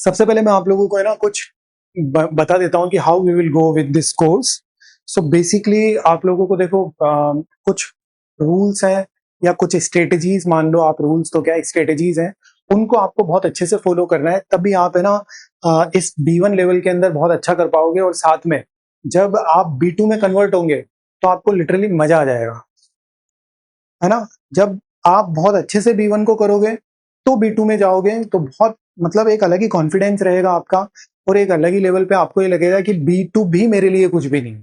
सबसे पहले मैं आप लोगों को है ना कुछ बता देता हूँ कि how we will go with this course. So basically आप लोगों को देखो कुछ रूल्स हैं या कुछ स्ट्रेटजीज, मान लो आप रूल्स तो क्या स्ट्रेटजीज हैं, उनको आपको बहुत अच्छे से फॉलो करना है, तभी आप है ना इस B1 लेवल के अंदर बहुत अच्छा कर पाओगे। और साथ में जब आप B2 में कन्वर्ट होंगे तो आपको लिटरली मजा आ जाएगा, है ना। जब आप बहुत अच्छे से B1 को करोगे तो B2 में जाओगे तो बहुत मतलब एक अलग ही कॉन्फिडेंस रहेगा आपका, और एक अलग ही लेवल पे आपको ये लगेगा कि B2 भी मेरे लिए कुछ भी नहीं।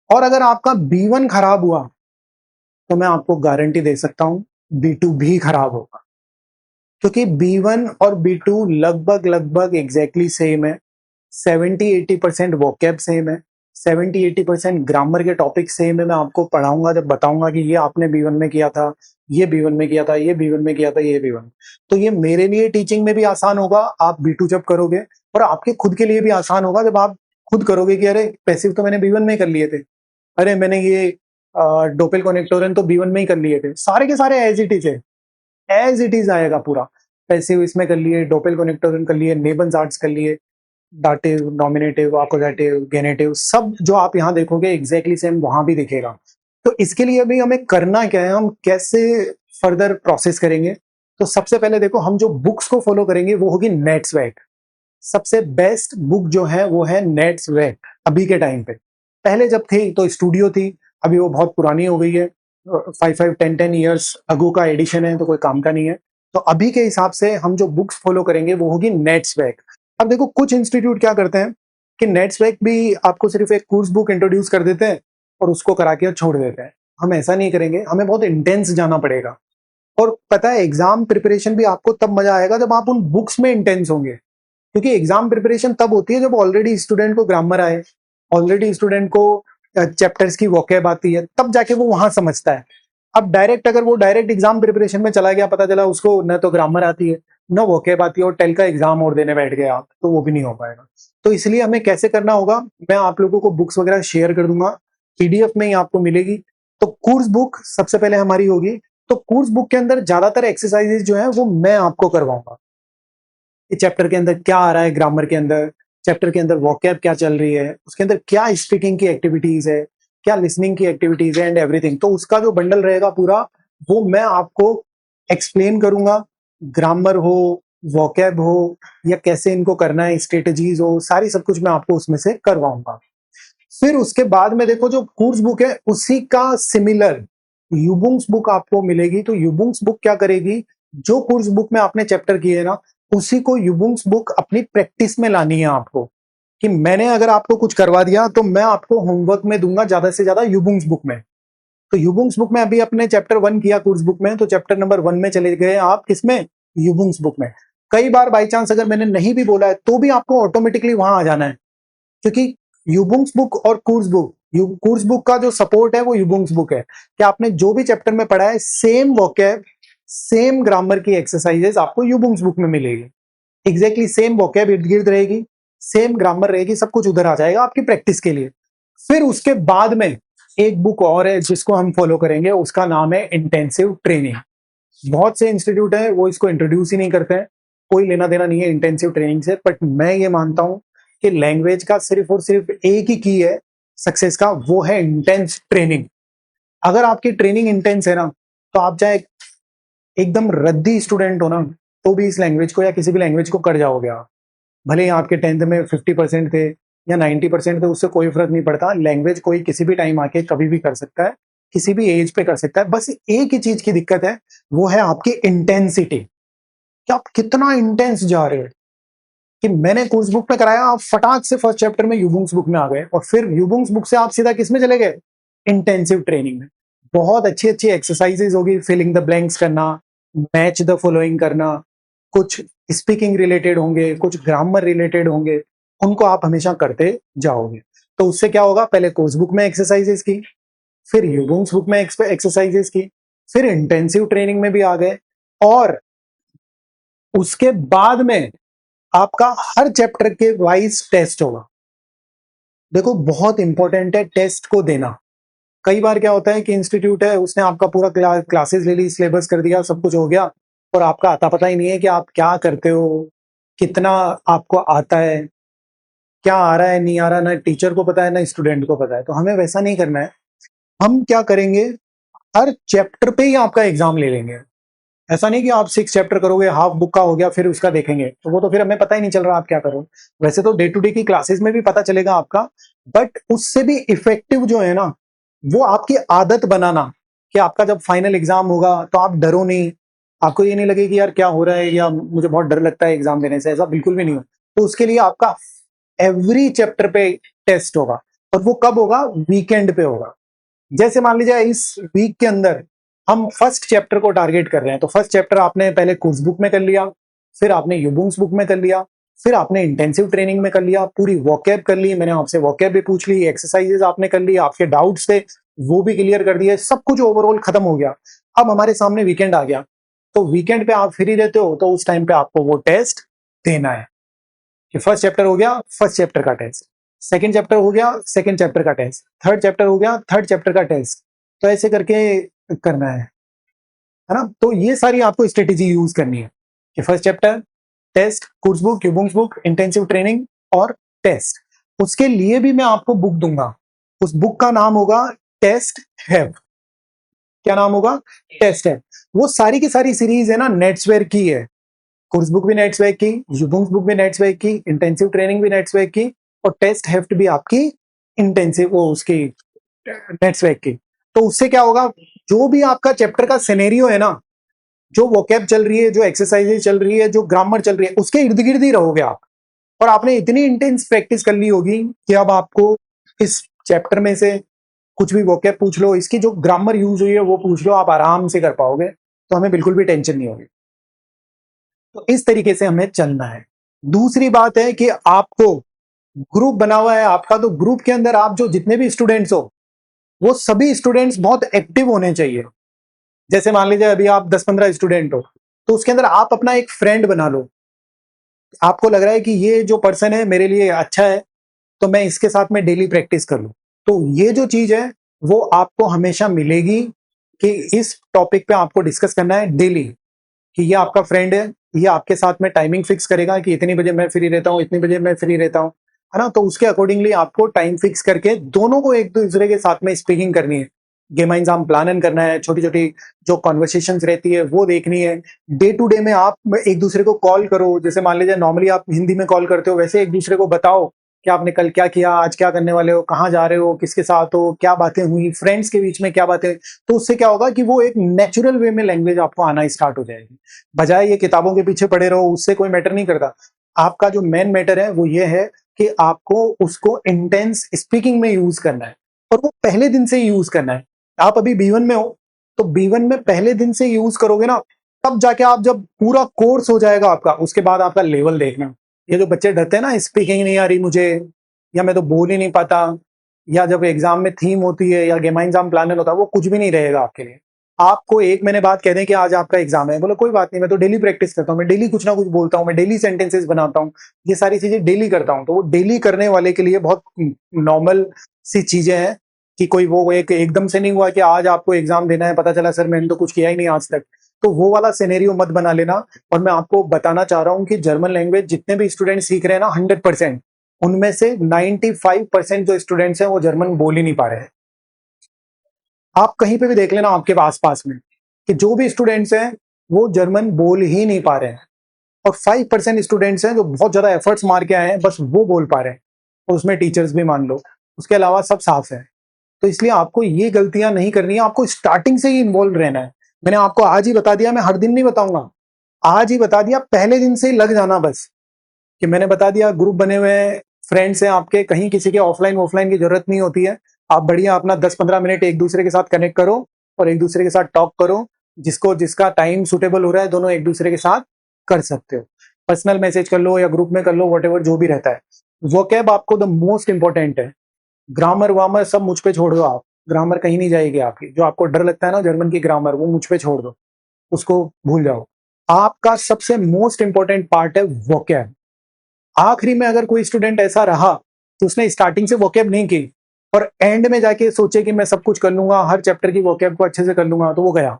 और अगर आपका B1 खराब हुआ तो मैं आपको गारंटी दे सकता हूं B2 भी खराब होगा, क्योंकि B1 और B2 लगभग लगभग एग्जैक्टली सेम है। 70-80% वोकैब सेम है, 70-80% ग्रामर के टॉपिक सेम है। मैं आपको पढ़ाऊंगा जब बताऊंगा कि ये आपने B1 में किया था, ये B1 में किया था, ये B1 में किया था, ये B1, तो ये मेरे लिए टीचिंग में भी आसान होगा आप B2 जब करोगे, और आपके खुद के लिए भी आसान होगा जब आप खुद करोगे कि अरे पैसिव तो मैंने B1 में कर लिए थे, अरे मैंने ये डोपेल कनेक्टोरन तो B1 में ही कर लिए थे। सारे के सारे एज इट इज है, एज इट इज आएगा पूरा। पैसिव इसमें कर लिए, डोपेल कनेक्टोरन कर लिए, नेबल्स आर्ट्स कर लिए, दाटिव, नॉमिनेटिव, अकोजाटिव, गेनेटिव, सब जो आप यहाँ देखोगे एग्जैक्टली सेम वहां भी दिखेगा। तो इसके लिए अभी हमें करना क्या है, हम कैसे फर्दर प्रोसेस करेंगे। तो सबसे पहले देखो, हम जो बुक्स को फॉलो करेंगे वो होगी नेट्सवैक। सबसे बेस्ट बुक जो है वो है नेट्सवैक अभी के टाइम पे। पहले जब थी तो स्टूडियो थी, अभी वो बहुत पुरानी हो गई है, 5-5, 10-10 ईयर्स अगो का एडिशन है, तो कोई काम का नहीं है। तो अभी के हिसाब से हम जो बुक्स फॉलो करेंगे वो होगी नेट्सवैक। अब देखो कुछ इंस्टीट्यूट क्या करते हैं कि नेट्सवैक भी आपको सिर्फ एक कोर्स बुक इंट्रोड्यूस कर देते हैं और उसको करा के छोड़ देते हैं। हम ऐसा नहीं करेंगे, हमें बहुत इंटेंस जाना पड़ेगा। और पता है एग्जाम प्रिपरेशन भी आपको तब मजा आएगा जब आप उन बुक्स में इंटेंस होंगे, क्योंकि एग्जाम प्रिपरेशन तब होती है जब ऑलरेडी स्टूडेंट को ग्रामर आए, ऑलरेडी स्टूडेंट को चैप्टर्स की वोकैब आती है, तब जाके वो वहां समझता है। अब डायरेक्ट अगर वो डायरेक्ट एग्जाम प्रिपरेशन में चला गया, पता चला उसको न तो ग्रामर आती है न वोकैब आती है, और टेल का एग्जाम और देने बैठ गए आप, तो वो भी नहीं हो पाएगा। तो इसलिए हमें कैसे करना होगा, मैं आप लोगों को बुक्स वगैरह शेयर कर दूंगा, PDF में ही आपको मिलेगी। तो कोर्स बुक सबसे पहले हमारी होगी। तो कोर्स बुक के अंदर ज्यादातर एक्सरसाइजेज जो है वो मैं आपको करवाऊंगा कि चैप्टर के अंदर क्या आ रहा है, ग्रामर के अंदर, चैप्टर के अंदर वोकैब क्या चल रही है, उसके अंदर क्या स्पीकिंग की एक्टिविटीज है, क्या लिसनिंग की एक्टिविटीज है, एंड एवरीथिंग। तो उसका जो बंडल रहेगा पूरा, वो मैं आपको एक्सप्लेन करूंगा। ग्रामर हो, वोकैब हो, या कैसे इनको करना है, स्ट्रेटजीज हो, सारी सब कुछ मैं आपको उसमें से करवाऊंगा। फिर उसके बाद में देखो जो कोर्स बुक है उसी का सिमिलर यूबुंग्स बुक आपको मिलेगी। तो यूबुंग्स बुक क्या करेगी, जो कोर्स बुक में आपने चैप्टर किए ना, उसी को यूबुंग्स बुक अपनी प्रैक्टिस में लानी है आपको। कि मैंने अगर आपको कुछ करवा दिया तो मैं आपको होमवर्क में दूंगा ज्यादा से ज्यादा यूबुंग्स बुक में। तो यूबुंग्स बुक में अभी अपने चैप्टर 1 किया कोर्स बुक में, तो चैप्टर नंबर 1 में चले गए आप, किसमें, यूबुंग्स बुक में। कई बार बाई चांस अगर मैंने नहीं भी बोला है तो भी आपको ऑटोमेटिकली वहां आ जाना है, क्योंकि यूबुंग्स बुक और कोर्स बुक, कोर्स बुक का जो सपोर्ट है वो यूबुंग्स बुक है कि आपने जो भी चैप्टर में पढ़ा है सेम वोकैब, सेम ग्रामर की एक्सरसाइजेस आपको यूबुंग्स बुक में मिलेगी। एग्जैक्टली सेम वोकैब इर्द गिर्द रहेगी, सेम ग्रामर रहेगी, सब कुछ उधर आ जाएगा आपकी प्रैक्टिस के लिए। फिर उसके बाद में एक बुक और है जिसको हम फॉलो करेंगे, उसका नाम है इंटेंसिव ट्रेनिंग। बहुत से इंस्टीट्यूट है वो इसको इंट्रोड्यूस ही नहीं करते हैं, कोई लेना देना नहीं है इंटेंसिव ट्रेनिंग से, बट मैं ये मानता हूं कि लैंग्वेज का सिर्फ और सिर्फ एक ही की है सक्सेस का, वो है इंटेंस ट्रेनिंग। अगर आपकी ट्रेनिंग इंटेंस है ना, तो आप चाहे एकदम रद्दी स्टूडेंट हो ना, तो भी इस लैंग्वेज को या किसी भी लैंग्वेज को कर जाओगे आप। भले ही आपके 10th में 50% थे या 90% थे, उससे कोई फर्क नहीं पड़ता। लैंग्वेज कोई किसी भी टाइम आके कभी भी कर सकता है, किसी भी एज पे कर सकता है। बस एक ही चीज की दिक्कत है, वो है आपकी इंटेंसिटी, कि आप कितना इंटेंस जा रहे हो। कि मैंने कोर्स बुक में कराया, आप फटाक से फर्स्ट चैप्टर में यूबुंग्स बुक में आ गए, और फिर यूबुंग्स बुक से आप सीधा किस में चले गए, इंटेंसिव ट्रेनिंग में। बहुत अच्छी अच्छी एक्सरसाइजेज होगी, फिलिंग द ब्लैंक्स करना, मैच द फॉलोइंग करना, कुछ स्पीकिंग रिलेटेड होंगे, कुछ ग्रामर रिलेटेड होंगे, उनको आप हमेशा करते जाओगे। तो उससे क्या होगा, पहले कोर्स बुक में एक्सरसाइजेस की, फिर यूबुंग्स बुक में एक्सरसाइजेस की, फिर इंटेंसिव ट्रेनिंग में भी आ गए, और उसके बाद में आपका हर चैप्टर के वाइज टेस्ट होगा। देखो बहुत इंपॉर्टेंट है टेस्ट को देना। कई बार क्या होता है कि इंस्टीट्यूट है उसने आपका पूरा क्लासेस ले ली, सिलेबस कर दिया, सब कुछ हो गया, और आपका आता पता ही नहीं है कि आप क्या करते हो, कितना आपको आता है, क्या आ रहा है नहीं आ रहा, ना टीचर को पता है ना स्टूडेंट को पता है। तो हमें वैसा नहीं करना है। हम क्या करेंगे, हर चैप्टर पे ही आपका एग्जाम ले लेंगे। ऐसा नहीं कि आप 6 चैप्टर करोगे, हाफ बुक का हो गया फिर उसका देखेंगे, तो वो तो फिर हमें पता ही नहीं चल रहा आप क्या करो। वैसे तो डे टू डे की क्लासेस में भी पता चलेगा आपका, बट उससे भी इफेक्टिव जो है ना, वो आपकी आदत बनाना, कि आपका जब फाइनल एग्जाम होगा तो आप डरो नहीं, आपको ये नहीं लगे कि यार क्या हो रहा है या मुझे बहुत डर लगता है एग्जाम देने से, ऐसा बिल्कुल भी नहीं हो। तो उसके लिए आपका एवरी चैप्टर पे टेस्ट होगा, और वो कब होगा, वीकेंड पे होगा। जैसे मान लीजिए इस वीक के अंदर हम फर्स्ट चैप्टर को टारगेट कर रहे हैं, तो फर्स्ट चैप्टर आपने पहले कोर्स बुक में कर लिया, फिर आपने यूबुंग्स बुक में कर लिया, फिर आपने इंटेंसिव ट्रेनिंग में कर लिया, पूरी वॉकैब कर ली, मैंने आपसे वॉकैब भी पूछ ली, एक्सरसाइजेस आपने कर ली, आपके डाउट्स थे वो भी क्लियर कर दिए, सब कुछ ओवरऑल खत्म हो गया। अब हमारे सामने वीकेंड आ गया, तो वीकेंड पे आप फ्री रहते हो, तो उस टाइम पे आपको वो टेस्ट देना है। कि फर्स्ट चैप्टर हो गया, फर्स्ट चैप्टर का टेस्ट, सेकंड चैप्टर हो गया, सेकंड चैप्टर का टेस्ट, थर्ड चैप्टर हो गया, थर्ड चैप्टर का टेस्ट। तो ऐसे करके करना है ना। तो ये सारी आपको स्ट्रेटेजी यूज करनी है कि first chapter, test, course book, क्यूबुंग्स बुक, इंटेंसिव ट्रेनिंग और टेस्ट। उसके लिए भी मैं आपको बुक दूंगा, उस बुक का नाम होगा टेस्ट हैव। क्या नाम होगा, टेस्ट हैव। वो सारी की सारी सीरीज है ना नेट्सवेयर की है, कोर्स बुक भी नेट्सवेयर की, यूबुंग्स बुक भी नेट्सवेयर की, इंटेंसिव ट्रेनिंग भी नेट्सवेयर की, और टेस्ट हेफ्ट भी आपकी इंटेंसिव वो उसकी नेट्सवेयर की। तो उससे क्या होगा, जो भी आपका चैप्टर का सिनेरियो है ना, जो वोकैब चल रही है, जो एक्सरसाइजेज चल रही है, जो ग्रामर चल रही है, उसके इर्द गिर्द ही रहोगे आप। और आपने इतनी इंटेंस प्रैक्टिस कर ली होगी कि अब आपको इस चैप्टर में से कुछ भी वोकैब पूछ लो, इसकी जो ग्रामर यूज हुई है वो पूछ लो, आप आराम से कर पाओगे। तो हमें बिल्कुल भी टेंशन नहीं होगी। तो इस तरीके से हमें चलना है। दूसरी बात है कि आपको ग्रुप बना हुआ है आपका, तो ग्रुप के अंदर आप जो जितने भी स्टूडेंट्स हो, वो सभी स्टूडेंट्स बहुत एक्टिव होने चाहिए। जैसे मान लीजिए अभी आप 10-15 स्टूडेंट हो, तो उसके अंदर आप अपना एक फ्रेंड बना लो। आपको लग रहा है कि ये जो पर्सन है मेरे लिए अच्छा है, तो मैं इसके साथ में डेली प्रैक्टिस कर लूं। तो ये जो चीज है वो आपको हमेशा मिलेगी, कि इस टॉपिक पे आपको डिस्कस करना है डेली, कि ये आपका फ्रेंड है, ये आपके साथ में टाइमिंग फिक्स करेगा कि इतनी बजे मैं फ्री रहता हूँ, इतनी बजे मैं फ्री रहता हूँ, है ना। तो उसके अकॉर्डिंगली आपको टाइम फिक्स करके दोनों को एक दूसरे के साथ में स्पीकिंग करनी है, गेम एग्जाम प्लान करना है, छोटी छोटी जो कॉन्वर्सेशन रहती है वो देखनी है। डे टू डे में आप एक दूसरे को कॉल करो, जैसे मान लीजिए नॉर्मली आप हिंदी में कॉल करते हो, वैसे एक दूसरे को बताओ कि आपने कल क्या किया, आज क्या करने वाले हो, कहाँ जा रहे हो, किसके साथ हो, क्या बातें हुई, फ्रेंड्स के बीच में क्या बातें। तो उससे क्या होगा कि वो एक नेचुरल वे में लैंग्वेज आपको आना स्टार्ट हो जाएगी। बजाय ये किताबों के पीछे पड़े रहो, उससे कोई मैटर नहीं करता। आपका जो मेन मैटर है वो ये है कि आपको उसको इंटेंस स्पीकिंग में यूज करना है, और वो पहले दिन से यूज करना है। आप अभी B1 में हो, तो B1 में पहले दिन से यूज करोगे ना, तब जाके आप जब पूरा कोर्स हो जाएगा आपका, उसके बाद आपका लेवल देखना। ये जो बच्चे डरते हैं ना, स्पीकिंग नहीं आ रही मुझे, या मैं तो बोल ही नहीं पाता, या जब एग्जाम में थीम होती है या गेमा एग्जाम प्लानर होता है, वो कुछ भी नहीं रहेगा आपके लिए। आपको एक महीने बाद कह दें कि आज आपका एग्जाम है, बोलो कोई बात नहीं, मैं तो डेली प्रैक्टिस करता हूँ, मैं डेली कुछ ना कुछ बोलता हूँ, मैं डेली सेंटेंसेस बनाता हूँ, ये सारी चीजें डेली करता हूँ। तो वो डेली करने वाले के लिए बहुत नॉर्मल सी चीजें हैं, कि कोई वो एक एकदम से नहीं हुआ कि आज आपको एग्जाम देना है, पता चला सर मैंने तो कुछ किया ही नहीं आज तक। तो वो वाला सिनेरियो मत बना लेना। और मैं आपको बताना चाह रहा हूँ कि जर्मन लैंग्वेज जितने भी स्टूडेंट सीख रहे हैं ना, 100%, उनमें से 95% जो स्टूडेंट्स हैं वो जर्मन बोल ही नहीं पा रहे हैं। आप कहीं पे भी देख लेना आपके आसपास में, कि जो भी स्टूडेंट्स हैं वो जर्मन बोल ही नहीं पा रहे हैं, और 5% स्टूडेंट्स हैं जो बहुत ज्यादा एफर्ट्स मार के आए हैं, बस वो बोल पा रहे हैं, और उसमें टीचर्स भी मान लो, उसके अलावा सब साफ है। तो इसलिए आपको ये गलतियां नहीं करनी है, आपको स्टार्टिंग से ही इन्वॉल्व रहना है। मैंने आपको आज ही बता दिया, मैं हर दिन नहीं बताऊंगा, आज ही बता दिया, पहले दिन से ही लग जाना बस। कि मैंने बता दिया ग्रुप बने हुए हैं, फ्रेंड्स हैं आपके, कहीं किसी के ऑफलाइन ऑफलाइन की जरूरत नहीं होती है। आप बढ़िया अपना 10-15 मिनट एक दूसरे के साथ कनेक्ट करो, और एक दूसरे के साथ टॉक करो, जिसको जिसका टाइम सुटेबल हो रहा है दोनों एक दूसरे के साथ कर सकते हो। पर्सनल मैसेज कर लो या ग्रुप में कर लो, वट जो भी रहता है। वोकैब आपको द मोस्ट इंपॉर्टेंट है। ग्रामर वामर सब मुझ पे छोड़ दो आप, ग्रामर कहीं नहीं जाएगी आपकी। जो आपको डर लगता है ना जर्मन की ग्रामर, वो मुझ पे छोड़ दो, उसको भूल जाओ। आपका सबसे मोस्ट इंपॉर्टेंट पार्ट है वोकैब। आखिरी में अगर कोई स्टूडेंट ऐसा रहा तो उसने स्टार्टिंग से वोकैब नहीं की, और एंड में जाके सोचे कि मैं सब कुछ कर लूंगा, हर चैप्टर की वोकैब को अच्छे से कर लूंगा, तो वो गया।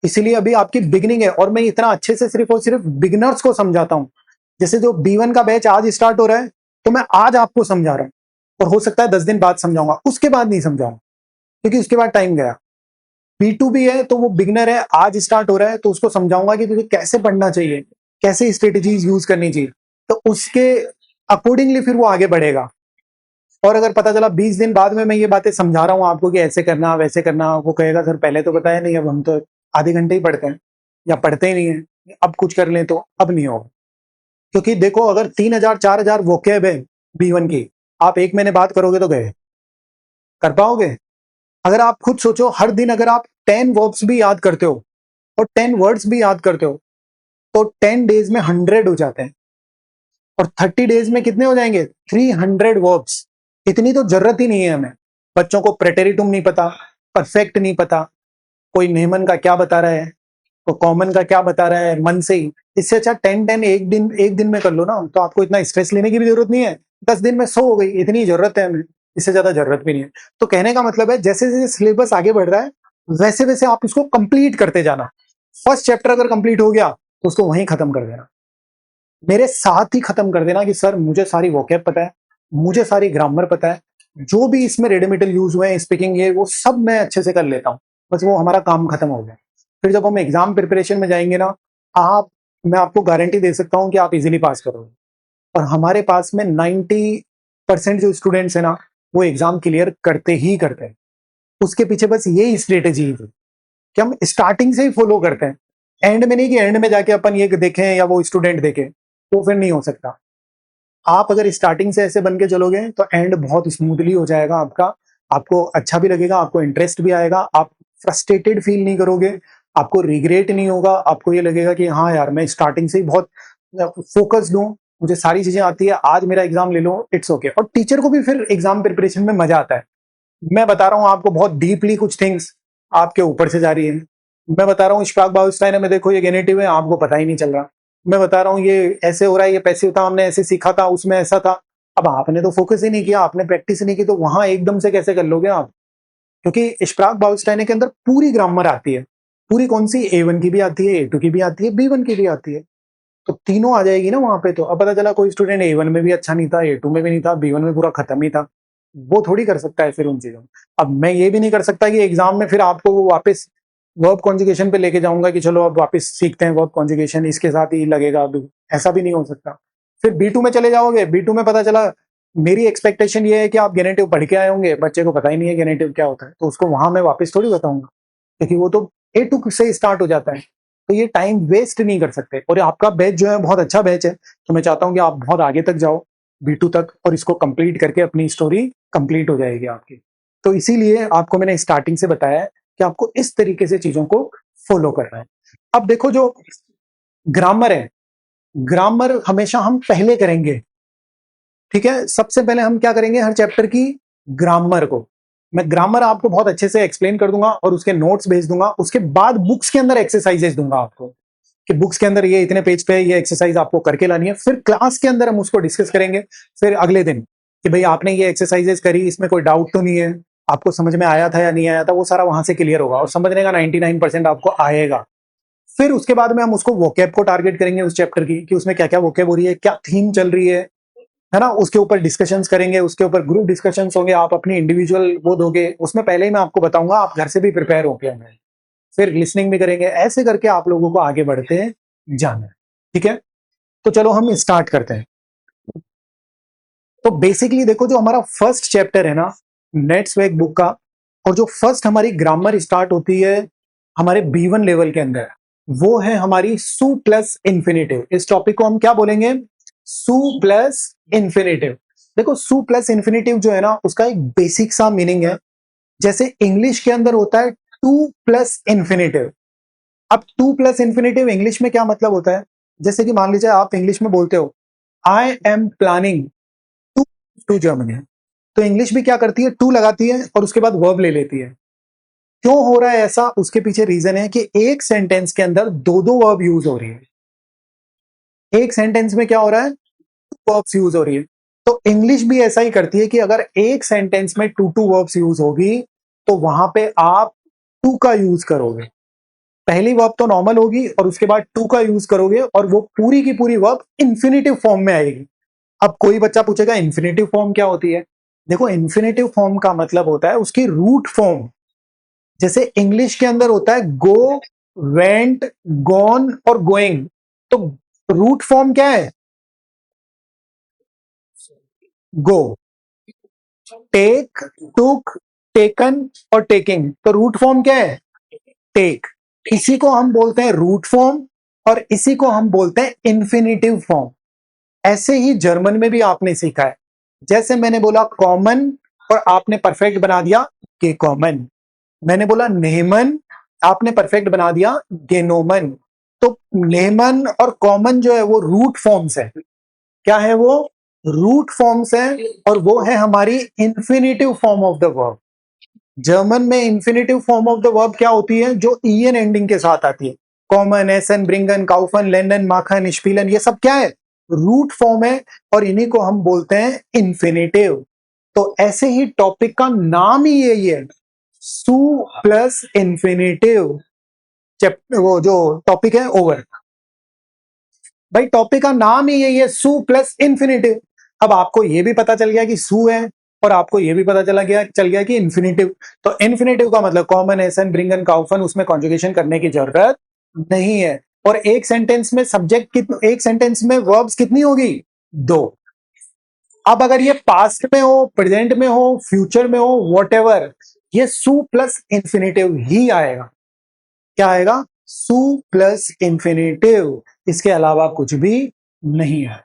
इसीलिए अभी आपकी बिगिनिंग है और मैं इतना अच्छे से सिर्फ और सिर्फ बिगिनर्स को समझाता हूं। जैसे जो B1 का बैच आज स्टार्ट हो रहा है, तो मैं आज आपको समझा रहा हूं, और हो सकता है 10 दिन बाद समझाऊंगा, उसके बाद नहीं समझाऊंगा, क्योंकि उसके बाद टाइम गया। B2 भी है तो वो बिगनर है, आज स्टार्ट हो रहा है, तो उसको समझाऊंगा कि तुझे कैसे पढ़ना चाहिए, कैसे स्ट्रेटेजीज यूज करनी चाहिए, तो उसके अकॉर्डिंगली फिर वो आगे बढ़ेगा। और अगर पता चला 20 दिन बाद में मैं ये बातें समझा रहा हूँ आपको कि ऐसे करना वैसे करना, वो कहेगा सर पहले तो बताया नहीं, अब हम तो आधे घंटे ही पढ़ते हैं या पढ़ते ही नहीं है, अब कुछ कर लें, तो अब नहीं होगा। क्योंकि देखो, अगर 3,000 4,000 वोकेब है B1 की, आप एक महीने बात करोगे तो गए, कर पाओगे? अगर आप खुद सोचो, हर दिन अगर आप 10 वर्ब्स भी याद करते हो और 10 वर्ड्स भी याद करते हो, तो 10 डेज में 100 हो जाते हैं, और 30 डेज में कितने हो जाएंगे? 300 वर्ब्स। इतनी तो जरूरत ही नहीं है हमें। बच्चों को प्रेटेरिटुम नहीं पता, परफेक्ट नहीं पता, कोई नेमन का क्या बता रहा है, तो कॉमन का क्या बता रहा है, मन से ही। इससे अच्छा 10 10 एक दिन में कर लो ना, तो आपको इतना स्ट्रेस लेने की भी जरूरत नहीं है। 10 दिन में 100 हो गई, इतनी जरूरत है हमें, इससे ज्यादा जरूरत भी नहीं है। तो कहने का मतलब है, जैसे जैसे सिलेबस आगे बढ़ रहा है, वैसे वैसे आप इसको कंप्लीट करते जाना। फर्स्ट चैप्टर अगर कंप्लीट हो गया, तो उसको वहीं खत्म कर देना, मेरे साथ ही खत्म कर देना कि सर मुझे सारी वोकैब पता है, मुझे सारी ग्रामर पता है, जो भी इसमें रेडिमेटल यूज हुए हैं, स्पीकिंग, ये वो सब मैं अच्छे से कर लेता हूँ, बस वो हमारा काम खत्म हो गया। फिर जब हम एग्जाम प्रिपरेशन में जाएंगे ना, आप मैं आपको गारंटी दे सकता हूँ कि आप इजीली पास करोगे। और हमारे पास में 90% जो स्टूडेंट्स है ना, वो एग्जाम क्लियर करते ही करते हैं। उसके पीछे बस यही स्ट्रेटेजी है कि हम स्टार्टिंग से ही फॉलो करते हैं, एंड में नहीं कि एंड में जाके अपन ये देखें या वो स्टूडेंट देखे, तो फिर नहीं हो सकता। आप अगर स्टार्टिंग से ऐसे बन के चलोगे, तो एंड बहुत स्मूथली हो जाएगा आपका, आपको अच्छा भी लगेगा, आपको इंटरेस्ट भी आएगा, आप फ्रस्ट्रेटेड फील नहीं करोगे, आपको रिग्रेट नहीं होगा, आपको ये लगेगा कि हाँ यार, मैं स्टार्टिंग से ही बहुत फोकस्ड हूँ, मुझे सारी चीजें आती है, आज मेरा एग्जाम ले लो, इट्स ओके। और टीचर को भी फिर एग्जाम प्रिपरेशन में मजा आता है। मैं बता रहा हूँ आपको, बहुत डीपली कुछ थिंग्स आपके ऊपर से जा रही है। मैं बता रहा हूँ स्प्राग बाउस्टाइन में देखो ये गेनेटिव है, आपको पता ही नहीं चल रहा। मैं बता रहा हूँ ये ऐसे हो रहा है, ये पैसिव था, हमने ऐसे सीखा था, उसमें ऐसा था। अब आपने तो फोकस ही नहीं किया, आपने प्रैक्टिस ही नहीं की, तो वहां एकदम से कैसे कर लोगे आप? क्योंकि स्प्राग बाउस्टाइन के अंदर पूरी ग्रामर आती है, पूरी कौन सी, A1 की भी आती है, A2 की भी आती है, B1 की भी आती है, तो तीनों आ जाएगी ना वहां पे। तो अब पता चला कोई स्टूडेंट A1 में भी अच्छा नहीं था, A2 में भी नहीं था, B1 में पूरा खत्म ही था, वो थोड़ी कर सकता है फिर उन चीजों में। अब मैं ये भी नहीं कर सकता कि एग्जाम में फिर आपको वो वापस वर्ब कॉन्जुगेशन पे लेके जाऊंगा कि चलो अब वापस सीखते हैं वर्ब कॉन्जुगेशन, इसके साथ ही लगेगा अभी, ऐसा भी नहीं हो सकता। फिर B2 में चले जाओगे, B2 में पता चला, मेरी एक्सपेक्टेशन ये है कि आप गेनेटिव पढ़ के आए होंगे, बच्चे को पता ही नहीं है गेनेटिव क्या होता है, तो उसको वहां मैं वापस थोड़ी बताऊंगा, क्योंकि वो तो A2 से स्टार्ट हो जाता है। तो ये टाइम वेस्ट नहीं कर सकते। और आपका बैच जो है बहुत अच्छा बैच है, तो मैं चाहता हूँ कि आप बहुत आगे तक जाओ, B2 तक, और इसको कंप्लीट करके अपनी स्टोरी कंप्लीट हो जाएगी आपकी। तो इसीलिए आपको मैंने स्टार्टिंग से बताया है कि आपको इस तरीके से चीजों को फॉलो करना है। अब देखो, जो ग्रामर है, ग्रामर हमेशा हम पहले करेंगे, ठीक है? सबसे पहले हम क्या करेंगे, हर चैप्टर की ग्रामर को, मैं ग्रामर आपको बहुत अच्छे से एक्सप्लेन कर दूंगा और उसके नोट्स भेज दूंगा। उसके बाद बुक्स के अंदर एक्सरसाइजेस दूंगा आपको, कि बुक्स के अंदर ये इतने पेज पे ये एक्सरसाइज आपको करके लानी है। फिर क्लास के अंदर हम उसको डिस्कस करेंगे, फिर अगले दिन, कि भाई आपने ये एक्सरसाइजेस करी, इसमें कोई डाउट तो नहीं है, आपको समझ में आया था या नहीं आया था, वो सारा वहां से क्लियर होगा, और समझने का 99% आपको आएगा। फिर उसके बाद में हम उसको वोकैब को टारगेट करेंगे उस चैप्टर की, कि उसमें क्या क्या वोकैब हो रही है, क्या थीम चल रही है ना, उसके ऊपर डिस्कशंस करेंगे, उसके ऊपर ग्रुप डिस्कशंस होंगे, आप अपनी इंडिविजुअल वो दोगे, उसमें पहले ही मैं आपको बताऊंगा, आप घर से भी प्रिपेयर होके हमें, फिर लिसनिंग भी करेंगे, ऐसे करके आप लोगों को आगे बढ़ते जाना है। ठीक है, तो चलो हम स्टार्ट करते हैं। तो बेसिकली देखो, जो हमारा फर्स्ट चैप्टर है ना नेट्सवेक बुक का, और जो फर्स्ट हमारी ग्रामर स्टार्ट होती है हमारे B1 लेवल के अंदर, वो है हमारी सु प्लस इंफिनिटिव। इस टॉपिक को हम क्या बोलेंगे? सु प्लस इंफिनिटिव। देखो, सु प्लस इंफिनिटिव जो है ना, उसका एक बेसिक सा मीनिंग है, जैसे इंग्लिश के अंदर होता है टू प्लस इंफिनिटिव। अब टू प्लस इंफिनिटिव इंग्लिश में क्या मतलब होता है? जैसे कि मान लीजिए आप इंग्लिश में बोलते हो, I am planning to to Germany, तो इंग्लिश भी क्या करती है? टू लगाती है और उसके बाद वर्ब ले लेती है। क्यों हो रहा है ऐसा? उसके पीछे रीजन है कि एक सेंटेंस के अंदर दो दो वर्ब यूज हो रही है। एक सेंटेंस में क्या हो रहा है? वर्ब्स यूज हो रही है। तो इंग्लिश भी ऐसा ही करती है कि अगर एक सेंटेंस में टू टू वर्ब्स यूज होगी, तो वहां पे आप टू का यूज करोगे। पहली वर्ब तो नॉर्मल होगी और उसके बाद टू का यूज करोगे और वो पूरी की पूरी वर्ब इंफिनिटिव फॉर्म में आएगी। अब कोई बच्चा पूछेगा इंफिनिटिव फॉर्म क्या होती है? देखो, इंफिनिटिव फॉर्म का मतलब होता है उसकी रूट फॉर्म। जैसे इंग्लिश के अंदर होता है गो, वेंट, गॉन और गोइंग। तो रूट फॉर्म क्या है? गो, टेक, टुक, टेकन और टेकिंग। तो रूट फॉर्म क्या है? टेक। इसी को हम बोलते हैं रूट फॉर्म और इसी को हम बोलते हैं इन्फिनिटिव फॉर्म। ऐसे ही जर्मन में भी आपने सीखा है। जैसे मैंने बोला कॉमन और आपने परफेक्ट बना दिया के कॉमन। मैंने बोला नेमन, आपने परफेक्ट बना दिया गेनोमन। तो नेमन और कॉमन जो है वो रूट फॉर्म्स है। क्या है वो? रूट फॉर्म्स है और वो है हमारी infinitive form of the verb. German में infinitive form of the verb क्या होती है? जो ईएन एंडिंग के साथ आती है। कॉमन, एसन, ब्रिंगन, काउफन, लेनन, माखन, स्पीलन, ये सब क्या है? रूट फॉर्म है और इन्हीं को हम बोलते हैं इंफिनिटिव। तो ऐसे ही टॉपिक का नाम ही यही है, सू प्लस इंफिनिटिव। वो जो टॉपिक है ओवर। भाई टॉपिक का नाम ही यही है, सू प्लस इंफिनिटिव। अब आपको यह भी पता चल गया कि सू है और आपको यह भी पता चल गया कि इंफिनिटिव। तो इंफिनिटिव का मतलब कॉमन, एसन, ब्रिंगन, काउफन, उसमें कॉन्जुगेशन करने की जरूरत नहीं है। और एक सेंटेंस में एक सेंटेंस में वर्ब्स कितनी होगी? दो। अब अगर ये पास्ट में हो, प्रेजेंट में हो, फ्यूचर में हो, वॉट ये सू प्लस इंफिनिटिव ही आएगा। क्या आएगा? सू प्लस इंफिनिटिव। इसके अलावा कुछ भी नहीं है।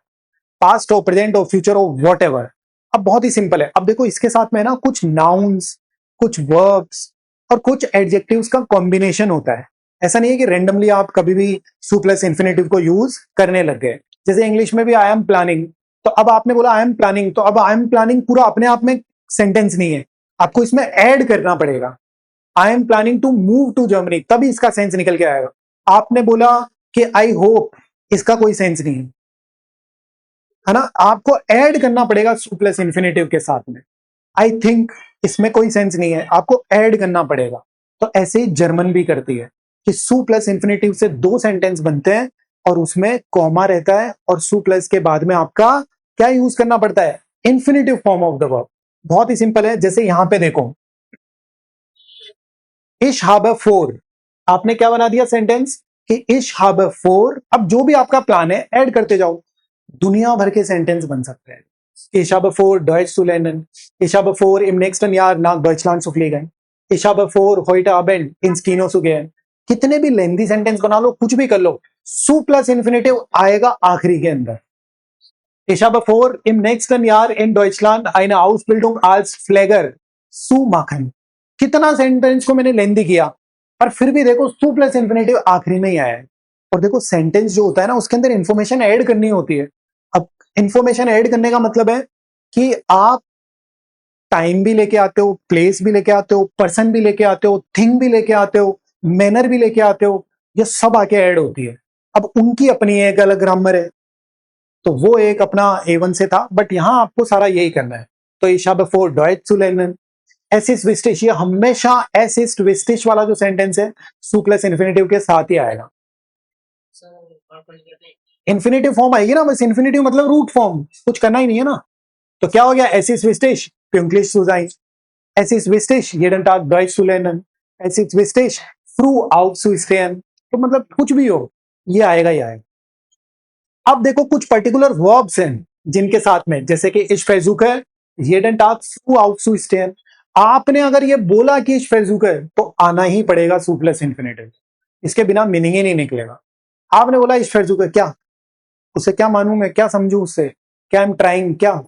पास्ट हो, प्रेजेंट हो, फ्यूचर हो, वॉट अब बहुत ही सिंपल है। अब देखो इसके साथ में ना कुछ नाउन्स, कुछ वर्ब्स और कुछ एडजेक्टिव्स का कॉम्बिनेशन होता है। ऐसा नहीं है कि रेंडमली आप कभी भी सू प्लस इंफिनिटिव को यूज करने लग गए। जैसे इंग्लिश में भी आई एम प्लानिंग, तो अब आपने बोला आई एम प्लानिंग, तो अब आई एम प्लानिंग पूरा अपने आप में सेंटेंस नहीं है, आपको इसमें ऐड करना पड़ेगा। I am planning to move to Germany, तभी इसका सेंस निकल के आएगा। आपने बोला कि आई होप, इसका कोई सेंस नहीं है ना। आपको ऐड करना पड़ेगा सू प्लस इंफिनिटिव के साथ में। आई थिंक, इसमें कोई सेंस नहीं है, आपको ऐड करना पड़ेगा। तो ऐसे ही जर्मन भी करती है कि सू प्लस इंफिनिटिव से दो सेंटेंस बनते हैं और उसमें कॉमा रहता है और सू प्लस के बाद में आपका क्या यूज करना पड़ता है? Infinitive form of the verb. बहुत ही सिंपल है। जैसे यहां पे देखो, इश हाबर फोर, आपने क्या बना दिया सेंटेंस कि इश हाबर फोर। अब जो भी आपका प्लान है ऐड करते जाओ, दुनिया भर के सेंटेंस बन सकते हैं। Ich habe vor, Deutsch zu lernen. Ich habe vor, im nächsten Jahr nach Deutschland zu fliegen. Ich habe vor, heute Abend ins Kino zu gehen. कितने भी लेंदी सेंटेंस बना लो, कुछ भी कर लो, सू प्लस इन्फिनिटिव आएगा आखिरी के अंदर। Ich habe vor, im nächsten Jahr in Deutschland eine Ausbildung als Pfleger zu machen. कितना सेंटेंस को मैंने लेंदी किया, पर फिर भी देखो सू प्लस इन्फिनिटिव आखिरी में ही आया है। और देखो सेंटेंस जो होता है ना, उसके अंदर इंफॉर्मेशन ऐड करनी होती है। अब इंफॉर्मेशन ऐड करने का मतलब है कि आप टाइम भी लेके आते हो, प्लेस भी लेके आते हो, पर्सन भी लेके आते हो, थिंग भी लेके आते हो, मैनर भी लेके आते हो, ये सब आके ऐड होती है। अब उनकी अपनी एक अलग ग्रामर है, तो वो एक अपना A1 से था, बट यहां आपको सारा यही करना है। तो ich habe vor Deutsch zu lernen, एस इज विस्टिश, ये हमेशा एस इज विस्टिश वाला जो सेंटेंस है सू प्लस इन्फिनिटिव के साथ ही आएगा। इन्फिनिटिव फॉर्म आएगी ना, बस इन्फिनिटिव मतलब रूट फॉर्म, कुछ करना ही नहीं है ना। तो क्या हो गया? एस इज विस्टिश, pünktlich zu sein. Es ist wichtig, jeden Tag Deutsch zu lernen. Es ist wichtig, früh aufzustehen. तो मतलब कुछ भी हो, ये आएगा ही आएगा। अब देखो कुछ पर्टिकुलर वर्ब्स हैं जिनके साथ में, जैसे कि ich versuche jeden Tag früh aufzustehen। आपने अगर ये बोला कि ich versuche, तो आना ही पड़ेगा सू प्लस इन्फिनिटिव, इसके बिना मीनिंग ही नहीं निकलेगा। आपने बोला ich versuche, क्या उससे क्या मानूं मैं, क्या समझू उससे? क्या आई एम ट्राइंग, क्या?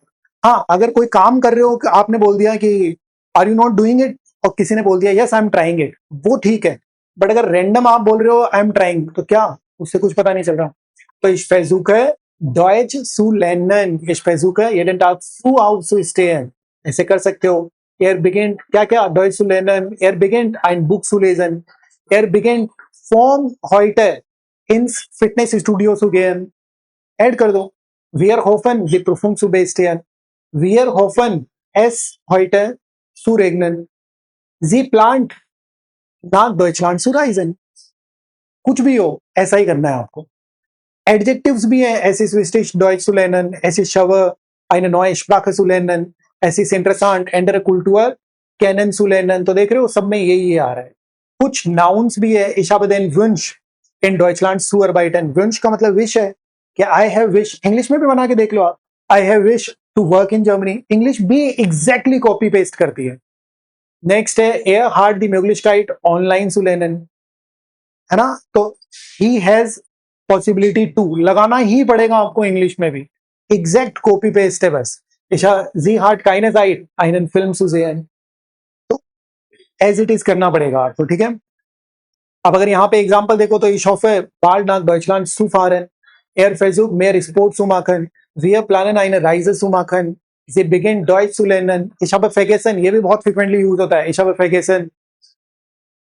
हाँ, अगर कोई काम कर रहे हो, आपने बोल दिया कि are you not doing it, और किसी ने बोल दिया yes I am trying it, वो ठीक है। बट अगर रैंडम आप बोल रहे हो आई एम ट्राइंग, तो क्या उससे कुछ पता नहीं चल रहा। तो ich versuche Deutsch zu lernen, ich versuche jeden Tag früh aufzustehen, ऐसे कर सकते हो। Er beginnt क्या क्या Deutsch zu lernen, er beginnt ein Buch zu lesen, er beginnt von heute ins Fitnessstudio zu gehen, add कर दो। Wir hoffen die Prüfung zu bestehen, wir hoffen es heute zu regnen, sie plant nach Deutschland zu reisen। कुछ भी हो ऐसा ही करना है आपको। Adjectives भी हैं, es ist wichtig Deutsch zu lernen, es ist schwer eine neue Sprache zu lernen, es ist interessant andere Kultur kennenzulernen। तो देख रहे हो सब में यही आ रहा है। कुछ नाउन्स भी है, ich habe den Wunsch in Deutschland zu arbeiten। Wunsch का मतलब विश है कि I have wish, इंग्लिश में भी बना के देख लो आप, I have wish to work in Germany, English भी एग्जैक्टली कॉपी पेस्ट करती है। नेक्स्ट है er hat die Möglichkeit online zu lernen, है ना, तो ही हैज पॉसिबिलिटी टू लगाना ही पड़ेगा आपको इंग्लिश में भी, एग्जैक्ट कॉपी पेस्ट है बस। जी हार्ट keine Zeit einen Film zu sehen, तो एज इट इज करना पड़ेगा आपको, ठीक है। अब अगर यहाँ पे एग्जांपल देखो तो ich hoffe bald nach Deutschland zu fahren, versucht mehr Sport zu machen, wir planen eine Reise zu machen, sie beginnt Deutsch zu lernen। ich habe vergessen, ये भी बहुत फ्रिक्वेंटली यूज होता है, ich habe vergessen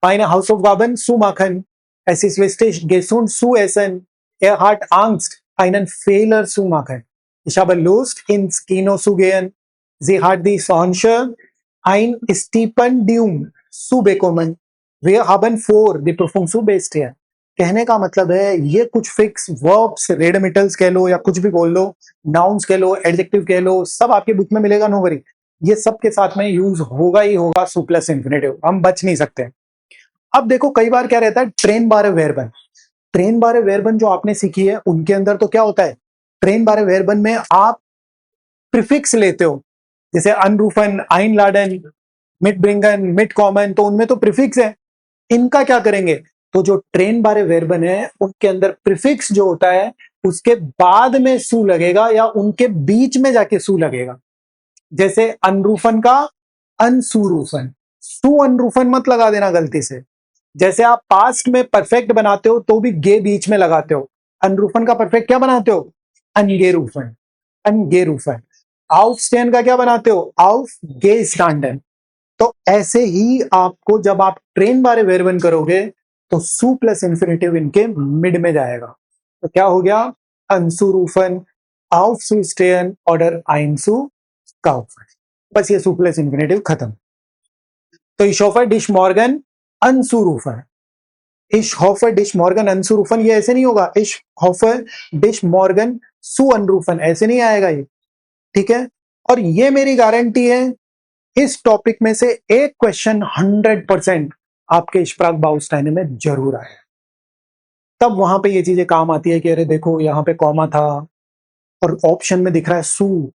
meine Hausaufgaben zu machen, es ist wichtig gesund zu essen, hat Angst einen Fehler zu machen, ich habe Lust ins Kino zu gehen, sie hat die Chance ein Stipendium zu bekommen, wir haben vor die Prüfung zu bestehen। कहने का मतलब है ये कुछ fix verbs, रेडमिटल्स कह लो या कुछ भी बोल लो, नाउन्स कह लो, एडजेक्टिव कह लो, सब आपके बुक में मिलेगा, नो वरी, ये सब के साथ में यूज होगा ही होगा सु प्लस इंफिनिटिव, हम बच नहीं सकते। अब देखो कई बार क्या रहता है, ट्रेन बारे वेरबन, ट्रेन बारे वेरबन जो आपने सीखी है उनके अंदर तो क्या होता है, ट्रेन बारे वेरबन में आप प्रीफिक्स लेते हो, जैसे अनरूफन, आइनलाडन, मिट ब्रिंगन, मिट कॉमन, तो उनमें तो प्रीफिक्स है। इनका क्या करेंगे, तो जो ट्रेन बारे वेरबन है उनके अंदर प्रीफिक्स जो होता है उसके बाद में सू लगेगा या उनके बीच में जाके सू लगेगा। जैसे अनरूफन का अनसूरूफन, सू अनरूफन मत लगा देना गलती से। जैसे आप पास्ट में परफेक्ट बनाते हो तो भी गे बीच में लगाते हो, अनरूफन का परफेक्ट क्या बनाते हो, अनगेरूफन, अनगेरूफन। आउफ स्टैंड का क्या बनाते हो, आउफ गे स्टैंडन। तो ऐसे ही आपको जब आप ट्रेन बारे वेरवन करोगे तो सू प्लस इंफिनिटिव इनके मिड में जाएगा, तो क्या हो गया, अनसूरूफन, आउफ सू स्टेन, ऑर्डर आइनसू काउफन। बस ये सू प्लस इंफिनिटिव खत्म। तो इशोफर डिश मॉर्गन अनसूरूफन, इश हॉफर डिश मॉर्गन अनसूरूफन, ये ऐसे नहीं होगा, इश हॉफर डिश मॉर्गन सू अनरूफन, ऐसे नहीं आएगा ये, ठीक है। और ये मेरी गारंटी है इस टॉपिक में से एक क्वेश्चन 100% आपके स्प्राग बाउस्टाइन में जरूर आए, तब वहां पे ये चीजें काम आती है कि अरे देखो यहाँ पे कॉमा था और ऑप्शन में दिख रहा है सू,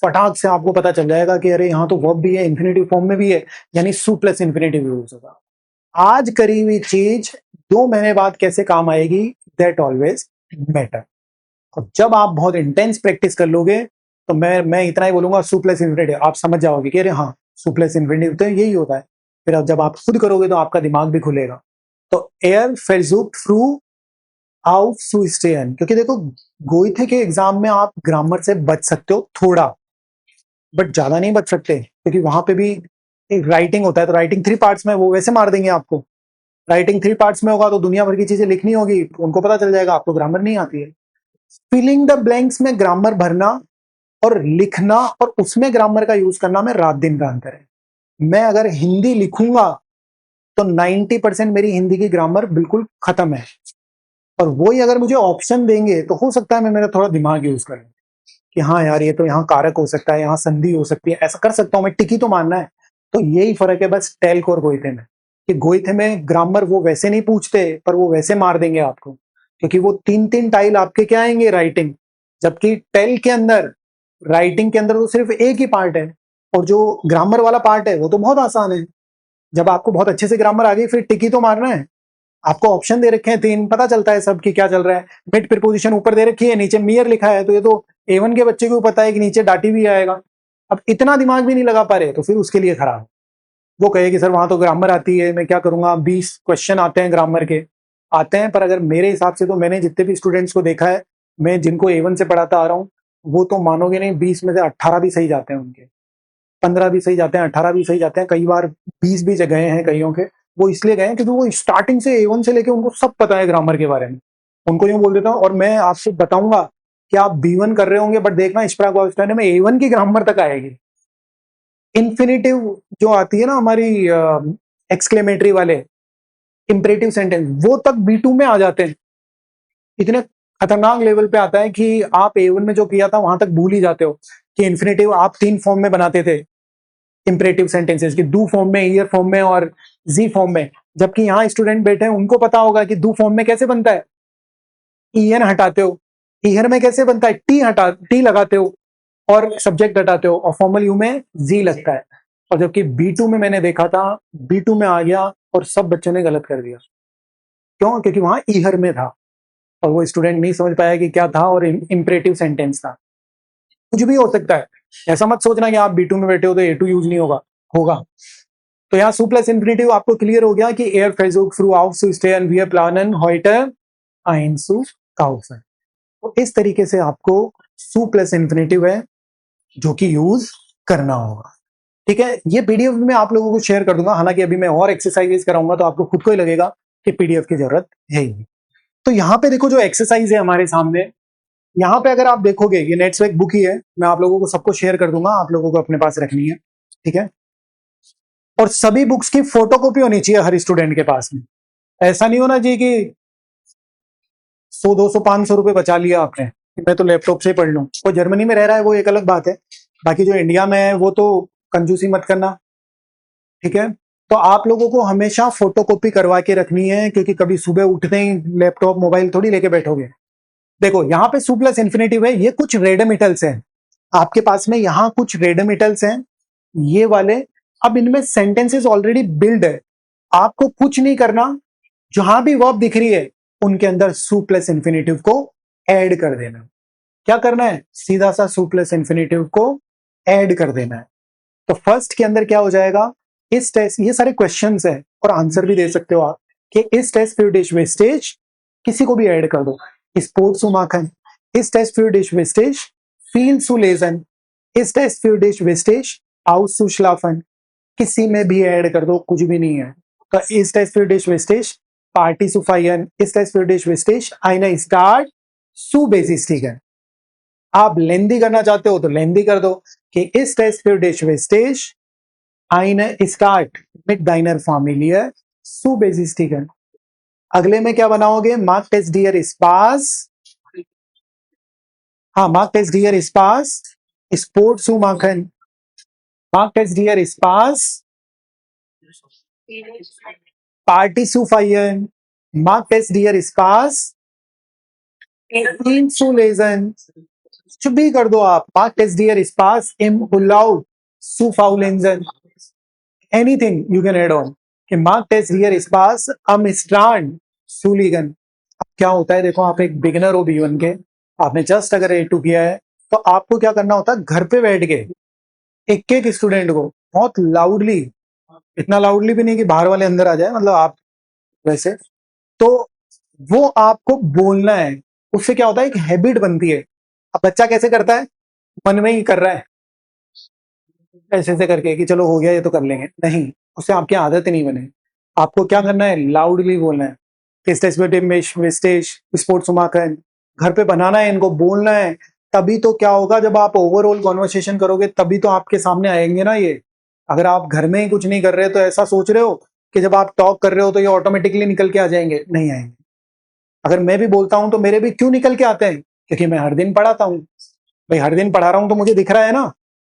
फटाक से आपको पता चल जाएगा कि अरे यहाँ तो वर्ब भी है, इंफिनिटिव फॉर्म में भी है, यानी सू प्लस इंफिनिटिव यूज होगा। आज करी हुई चीज 2 महीने बाद कैसे काम आएगी, दैट ऑलवेज मैटर। और जब आप बहुत इंटेंस प्रैक्टिस कर लोगे तो मैं इतना ही बोलूंगा, सू प्लस इंफिनिटिव आप समझ जाओगे कि अरे हाँ सू प्लस इंफिनिटिव तो यही होता है। फिर अब जब आप खुद करोगे तो आपका दिमाग भी खुलेगा। तो एयर फेजुक फ्रू आउफ सू स्टेन, क्योंकि देखो गोइथे के एग्जाम में आप ग्रामर से बच सकते हो थोड़ा, बट ज्यादा नहीं बच सकते, क्योंकि वहां पे भी एक राइटिंग होता है, तो राइटिंग 3 पार्ट्स में वो वैसे मार देंगे आपको। राइटिंग 3 पार्ट्स में होगा तो दुनिया भर की चीजें लिखनी होगी, उनको पता चल जाएगा आपको ग्रामर नहीं आती है। फिलिंग द ब्लैंक्स में ग्रामर भरना और लिखना और उसमें ग्रामर का यूज करना में रात दिन का अंतर है। मैं अगर हिंदी लिखूंगा तो 90% मेरी हिंदी की ग्रामर बिल्कुल खत्म है, और वही अगर मुझे ऑप्शन देंगे तो हो सकता है मैं मेरा थोड़ा दिमाग यूज करूं कि हाँ यार ये तो यहाँ कारक हो सकता है, यहाँ संधि हो सकती है, ऐसा कर सकता हूँ मैं, टिकी तो मानना है। तो यही फर्क है बस टेल्क और गोइथे में, कि गोइथे में ग्रामर वो वैसे नहीं पूछते पर वो वैसे मार देंगे आपको, क्योंकि वो 3 टाइल आपके क्या आएंगे, राइटिंग। जबकि टेल के अंदर, राइटिंग के अंदर तो सिर्फ एक ही पार्ट है, और जो ग्रामर वाला पार्ट है वो तो बहुत आसान है। जब आपको बहुत अच्छे से ग्रामर आ गई फिर टिकी तो मारना है। आपको ऑप्शन दे रखे हैं 3, पता चलता है सब कि क्या चल रहा है। मिड प्रीपोजिशन ऊपर दे रखी है, नीचे मियर लिखा है, तो ये तो A1 के बच्चे को पता है कि नीचे डाटी भी आएगा। अब इतना दिमाग भी नहीं लगा पा रहे तो फिर उसके लिए खराब। वो कहे कि सर वहां तो ग्रामर आती है, मैं क्या करूंगा, 20 क्वेश्चन आते हैं ग्रामर के, आते हैं, पर अगर मेरे हिसाब से तो मैंने जितने भी स्टूडेंट्स को देखा है, मैं जिनको A1 से पढ़ाता आ रहा हूँ, वो तो मानोगे नहीं 20 में से 18 भी सही जाते हैं उनके, 15 भी सही जाते हैं, 18 भी सही जाते हैं, कई बार 20 भी गए हैं कईयों के। वो इसलिए गए हैं क्योंकि वो स्टार्टिंग से A1 से लेके उनको सब पता है ग्रामर के बारे में। उनको यूं बोल देता हूँ, और मैं आपसे बताऊंगा कि आप B1 कर रहे होंगे बट देखना स्प्राग बाउस्टाइन में A1 की ग्रामर तक आएगी। इन्फिनिटिव जो आती है ना हमारी एक्सक्लेमेटरी वाले, इंपरेटिव सेंटेंस वो तक B2 में आ जाते हैं, इतने खतरनाक लेवल पे आता है कि आप A1 में जो किया था वहां तक भूल ही जाते हो कि इन्फिनेटिव आप 3 फॉर्म में बनाते थे इंपरेटिव सेंटेंसेस की, डू फॉर्म में, ईयर फॉर्म में और जी फॉर्म में। जबकि यहाँ स्टूडेंट बैठे हैं उनको पता होगा कि डू फॉर्म में कैसे बनता है, ईएन हटाते हो, ईयर में कैसे बनता है, टी लगाते हो और सब्जेक्ट हटाते हो, और फॉर्मल यू में जी लगता है। और जबकि B2 में मैंने देखा था, B2 में आ गया और सब बच्चों ने गलत कर दिया। क्यों? क्योंकि वहां ईहर में था और वो स्टूडेंट नहीं समझ पाया कि क्या था और इंपरेटिव सेंटेंस था। कुछ भी हो सकता है, ऐसा मत सोचना कि आप B2 में बैठे हो तो A2 यूज नहीं होगा, होगा। तो यहाँ सू प्लस इन्फिनेटिव आपको क्लियर हो गया कि एयर फेजुक फ्रू आउट सू स्टे एंड वी प्लानन हॉइटर आइन सू काउफन। तो इस तरीके से आपको सू प्लस इन्फिनेटिव है जो कि यूज करना होगा। ठीक है, ये पीडीएफ में आप लोगों को शेयर कर दूंगा, हालांकि अभी मैं और एक्सरसाइजेस कराऊंगा तो आपको खुद को ही लगेगा कि पीडीएफ की जरूरत है ही। तो यहाँ पे देखो जो एक्सरसाइज है हमारे सामने, यहाँ पे अगर आप देखोगे ये नेटस्वेक बुक ही है, मैं आप लोगों को सबको शेयर कर दूंगा, आप लोगों को अपने पास रखनी है। ठीक है, और सभी बुक्स की फोटोकॉपी होनी चाहिए हर स्टूडेंट के पास में। ऐसा नहीं होना चाहिए कि 100 200 500 रुपए बचा लिया आपने, मैं तो लैपटॉप से पढ़ लूँ। वो जर्मनी में रह रहा है वो एक अलग बात है, बाकी जो इंडिया में है वो तो कंजूसी मत करना। ठीक है, तो आप लोगों को हमेशा फोटोकॉपी करवा के रखनी है, क्योंकि कभी सुबह उठते ही लैपटॉप मोबाइल थोड़ी लेके बैठोगे। देखो यहाँ पे सू प्लस इन्फिनेटिव है, ये कुछ रेडमिटल्स हैं आपके पास में, यहाँ कुछ रेडमिटल्स हैं ये वाले। अब इनमें सेंटेंसेस ऑलरेडी बिल्ड है, आपको कुछ नहीं करना, जहां भी वर्ब दिख रही है उनके अंदर सू प्लस इन्फिनेटिव को ऐड कर देना। क्या करना है? सीधा सा सू प्लस इन्फिनेटिव को ऐड कर देना है। तो फर्स्ट के अंदर क्या हो जाएगा, इस टेस्ट, ये सारे क्वेश्चंस है और आंसर भी दे सकते हो आप कि इस टेस्ट फिर डिश वेस्टेज, किसी को भी ऐड कर दो, स्पोर्ट्स माखन, इस टेस्ट फिर डिश वेस्टेज फील सु लेजन, इस टेस्ट फिर डिश वेस्टेज आउस सु श्लाफन, किसी में भी ऐड कर दो, कुछ भी नहीं है। तो इस टेस्ट फिर डिश वेस्टेज पार्टी सुफाइन, इस टेस्ट फिर डिश वेस्टेज आईना स्टार्ट सु बेसिस। ठीक है, आप लेंदी करना चाहते हो तो लेंदी कर दो कि इस टेस्ट फिर डिश वेस्टेज आईना स्टार्ट मिट डाइनर फैमिलियर सु बेसिस। ठीक है, अगले में क्या बनाओगे, मार्क टेस्ट डियर स्पास, हाँ मार्क टेस्ट डियर स्पास स्पोर्ट सु माखन, मार्क टेस्ट डियर स्पास पार्टी सु फाइन, मार्क टेस्ट डियर स्पास इन सु लेजन, कुछ भी कर दो आप, मार्क टेस्ट डियर स्पास इम उलाउ सु फाउलेंजन, anything you can add on कि मार्क टेस्ट डियर स्पास अम स्ट्रांड सुलीगन। क्या होता है, देखो आप एक बिगिनर हो B1 के, आपने जस्ट अगर A2 किया है तो आपको क्या करना होता है, घर पे बैठ के एक एक स्टूडेंट को बहुत लाउडली, इतना लाउडली भी नहीं कि बाहर वाले अंदर आ जाए, मतलब आप वैसे, तो वो आपको बोलना है। उससे क्या होता है, एक हैबिट बनती है। अब बच्चा कैसे करता है, मन में ही कर रहा है ऐसे ऐसे करके कि चलो हो गया ये तो कर लेंगे, नहीं, उससे आपकी आदत नहीं बने। आपको क्या करना है, लाउडली बोलना है कि स्टेज स्पोर्ट्स माखन, घर पे बनाना है, इनको बोलना है। तभी तो क्या होगा, जब आप ओवरऑल कॉन्वर्सेशन करोगे तभी तो आपके सामने आएंगे ना ये। अगर आप घर में ही कुछ नहीं कर रहे तो ऐसा सोच रहे हो कि जब आप टॉक कर रहे हो तो ये ऑटोमेटिकली निकल के आ जाएंगे, नहीं आएंगे। अगर मैं भी बोलता हूं तो मेरे भी क्यों निकल के आते हैं, क्योंकि मैं हर दिन पढ़ाता हूँ। भाई हर दिन पढ़ा रहा हूं तो मुझे दिख रहा है ना,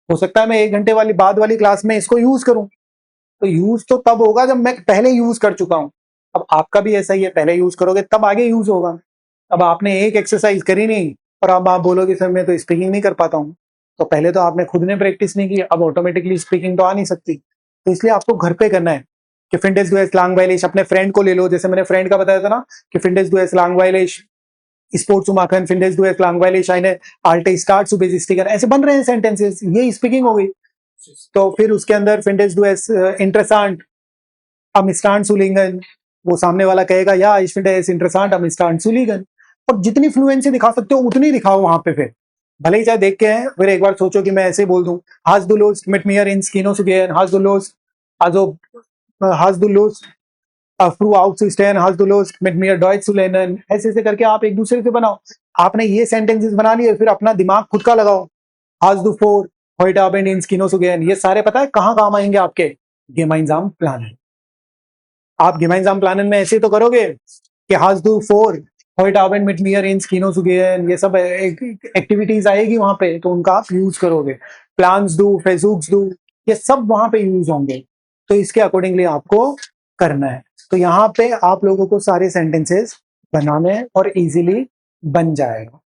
हो सकता है मैं 1 घंटे वाली बाद वाली क्लास में इसको यूज करूं, तो यूज तो तब होगा जब मैं पहले यूज कर चुका हूं। अब आपका भी ऐसा ही है, पहले यूज करोगे तब आगे यूज होगा। अब आपने एक एक्सरसाइज करी नहीं और अब आप बोलोगे सर मैं तो स्पीकिंग नहीं कर पाता हूँ, तो पहले तो आपने खुद ने प्रैक्टिस नहीं की, अब ऑटोमेटिकली स्पीकिंग तो आ नहीं सकती। तो इसलिए आपको घर पे करना है कि फिंडेस डू स्लांग वाइलिश, अपने फ्रेंड को ले लो, जैसे मैंने फ्रेंड का बताया था ना कि फिंडेस do Solang वाइलिश sports Makhan, फिंडेस do Solang वाइलिश आइने आल्टे स्टार्ट सु बेसिस स्टिकर, ऐसे बन रहे हैं सेंटेंसेस, ये स्पीकिंग हो गई। तो फिर उसके अंदर फिंडेस डू इंटरेसांट अमिस्टान सुलिंगन, वो सामने वाला कहेगा या ich finde es interessant am Strand zu liegen। और जितनी फ्लुएंसी दिखा सकते हो उतनी दिखाओ वहां पे, फिर भले ही चाहे देख के हैं, फिर एक बार सोचो कि मैं ऐसे ही बोल दूं, hast du Lust mit mir ins Kino zu gehen, hast du Lust, also hast du Lust früh aufzustehen, hast du Lust mit mir Deutsch zu lernen, ऐसे ऐसे करके आप एक दूसरे से बनाओ। आपने ये सेंटेंसेस बना लिए, फिर अपना दिमाग खुद का लगाओ, hast du vor heute Abend ins Kino zu gehen, ये सारे पता है कहाँ काम आएंगे आपके, gemeinsam planen। आप gemeinsam planen में ऐसे तो करोगे कि hast du vor heute Abend mit mir ins Kino zu gehen, ये सब एक्टिविटीज आएगी वहां पे, तो उनका आप यूज करोगे। प्लान्स डू, फेजूक्स डू, ये सब वहां पे यूज होंगे, तो इसके अकॉर्डिंगली आपको करना है। तो यहाँ पे आप लोगों को सारे सेंटेंसेस बनाने हैं और इजीली बन जाएगा।